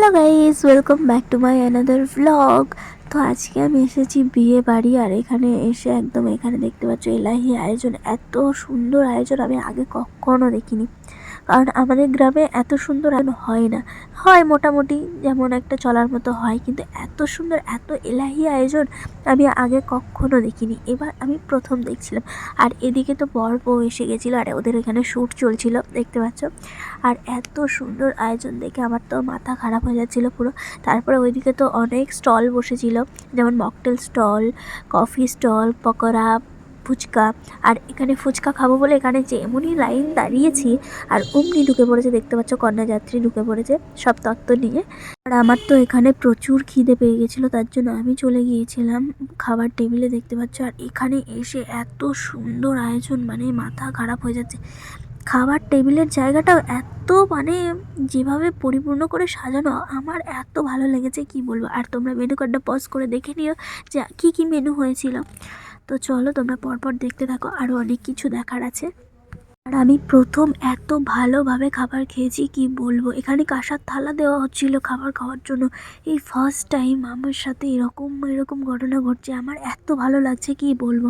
Hello guys, welcome back to my another vlog. তো আজকে আমি এসেছি বিয়ে বাড়ি, আর এখানে এসে একদম এখানে দেখতে পাচ্ছ এলাহি আয়োজন। এত সুন্দর আয়োজন আমি আগে কখনো দেখিনি, কারণ আমাদের গ্রামে এত সুন্দর আয়োজন হয় না। হয় মোটামুটি, যেমন একটা চলার মতো হয়, কিন্তু এত সুন্দর এত এলাহি আয়োজন আমি আগে কখনো দেখিনি। এবার আমি প্রথম দেখছিলাম। আর এদিকে তো বর বউ এসে গেছিলো, আর ওদের এখানে শ্যুট চলছিল দেখতে পাচ্ছ। আর এত সুন্দর আয়োজন দেখে আমার তো মাথা খারাপ হয়ে যাচ্ছিলো পুরো। তারপরে ওইদিকে তো অনেক স্টল বসেছিল, যেমন mocktail stall, coffee stall, pakora, phuchka. আর এখানে ফুচকা খাবো বলে এখানে যে এমনই লাইন দাঁড়িয়েছি, আর অমনি ঢুকে পড়েছে, দেখতে পাচ্ছ কন্যাযাত্রী ঢুকে পড়েছে সব তত্ত্ব নিয়ে। আর আমার তো এখানে প্রচুর খিদে পেয়ে গেছিলো, তার জন্য আমি চলে গিয়েছিলাম খাবার টেবিলে দেখতে পাচ্ছ। আর এখানে এসে এত সুন্দর আয়োজন, মানে মাথা খারাপ হয়ে যাচ্ছে। খাবার টেবিলের জায়গাটাও এত, মানে যেভাবে পরিপূর্ণ করে সাজানো, আমার এত ভালো লেগেছে কি বলবো। আর তোমরা মেনু কার্ডটা পজ করে দেখে নিও যে কী কী মেনু হয়েছিল। তো চলো তোমরা পরপর দেখতে থাকো, আরও অনেক কিছু দেখার আছে। আর আমি প্রথম এত ভালোভাবে খাবার খেয়েছি কি বলবো। এখানে কাঁসার থালা দেওয়া হচ্ছিল খাবার খাওয়ার জন্য। এই ফার্স্ট টাইম আমার সাথে এরকম এরকম ঘটনা ঘটছে, আমার এত ভালো লাগছে কি বলবো।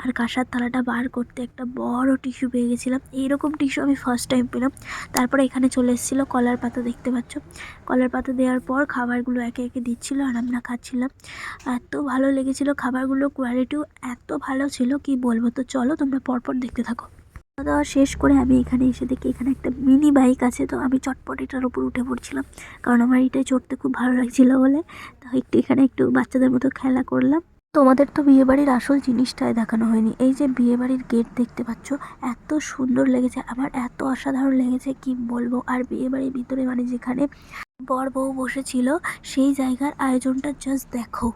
আর কাঁসার থালাটা বার করতে একটা বড় টিস্যু পেয়ে গেছিলাম, এইরকম টিস্যু আমি ফার্স্ট টাইম পেলাম। তারপরে এখানে চলে এসেছিলো কলার পাতা, দেখতে পাচ্ছ। কলার পাতা দেওয়ার পর খাবারগুলো একে একে দিচ্ছিল, আর আমরা খাচ্ছিলাম। এত ভালো লেগেছিল খাবারগুলো, কোয়ালিটিও এত ভালো ছিল কি বলবো। তো চলো তোমরা পরপর দেখতে থাকো। খাওয়া দাওয়া শেষ করে আমি এখানে এসে দেখি এখানে একটা মিনি বাইক আছে, তো আমি চটপট এটার উপর উঠে পড়ছিলাম, কারণ আমার এটাই চড়তে খুব ভালো লাগছিলো বলে। তো এখানে একটু বাচ্চাদের মতো খেলা করলাম। তোমাদের তো বিয়েবাড়ির আসল জিনিসটাই দেখানো হয়নি। এই যে বিয়েবাড়ির গেট দেখতে পাচ্ছ, এত সুন্দর লেগেছে আমার, এত অসাধারণ লেগেছে কি বলবো। আর বিয়েবাড়ির ভিতরে, মানে যেখানে বর বউ বসেছিল, সেই জায়গার আয়োজনটা জাস্ট দেখো।